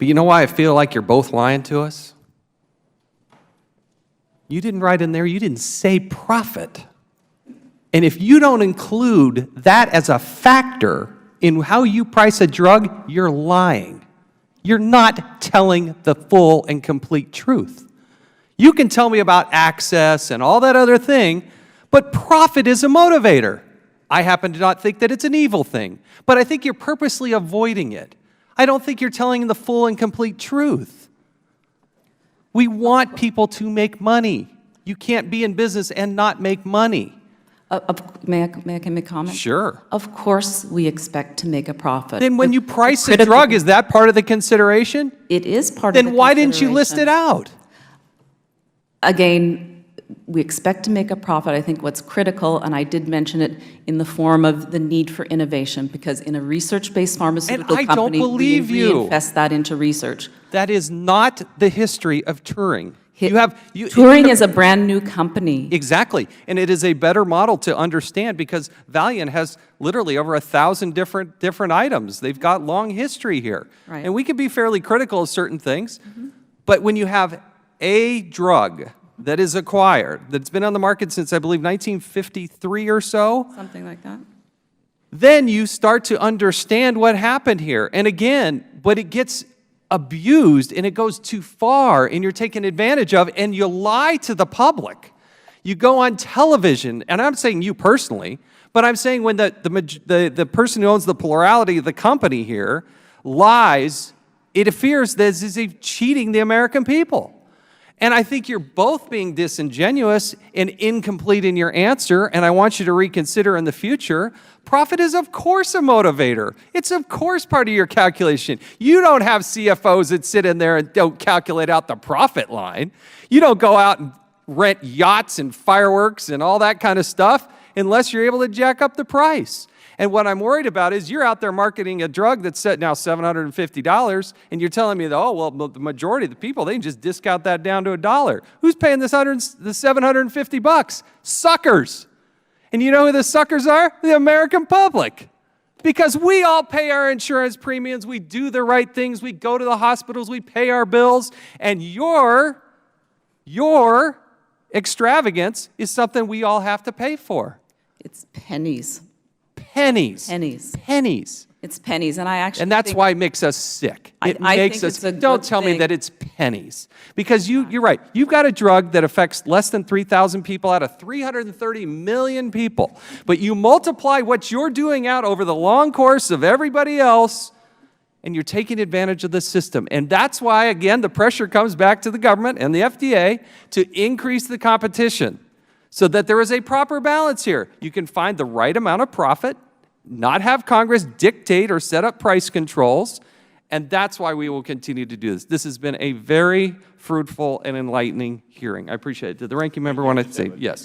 But you know why I feel like you're both lying to us? You didn't write in there, you didn't say profit. And if you don't include that as a factor in how you price a drug, you're lying. You're not telling the full and complete truth. You can tell me about access and all that other thing, but profit is a motivator. I happen to not think that it's an evil thing, but I think you're purposely avoiding it. I don't think you're telling the full and complete truth. We want people to make money. You can't be in business and not make money. May I make a comment? Sure. Of course we expect to make a profit. Then when you price a drug, is that part of the consideration? It is part of the consideration. Then why didn't you list it out? Again, we expect to make a profit. I think what's critical, and I did mention it in the form of the need for innovation, because in a research-based pharmaceutical company, we reinvest that into research. That is not the history of Turing. Turing is a brand new company. Exactly, and it is a better model to understand because Valiant has literally over 1,000 different items. They've got long history here. Right. And we can be fairly critical of certain things, but when you have a drug that is acquired, that's been on the market since, I believe, 1953 or so. Something like that. Then you start to understand what happened here. And again, but it gets abused and it goes too far and you're taken advantage of and you lie to the public. You go on television, and I'm saying you personally, but I'm saying when the person who owns the plurality of the company here lies, it appears that this is cheating the American people. And I think you're both being disingenuous and incomplete in your answer, and I want you to reconsider in the future. Profit is, of course, a motivator. It's, of course, part of your calculation. You don't have CFOs that sit in there and don't calculate out the profit line. You don't go out and rent yachts and fireworks and all that kind of stuff unless you're able to jack up the price. And what I'm worried about is you're out there marketing a drug that's set now $750, and you're telling me that, oh, well, the majority of the people, they can just discount that down to $1. Who's paying the $750? Suckers. And you know who the suckers are? The American public. Because we all pay our insurance premiums, we do the right things, we go to the hospitals, we pay our bills, and your extravagance is something we all have to pay for. It's pennies. Pennies. Pennies. Pennies. It's pennies, and I actually And that's why it makes us sick. It makes us, don't tell me that it's pennies. Because you're right. You've got a drug that affects less than 3,000 people out of 330 million people. But you multiply what you're doing out over the long course of everybody else, and you're taking advantage of the system. And that's why, again, the pressure comes back to the government and the FDA to increase the competition, so that there is a proper balance here. You can find the right amount of profit, not have Congress dictate or set up price controls, and that's why we will continue to do this. This has been a very fruitful and enlightening hearing. I appreciate it. Did the ranking member want to say yes?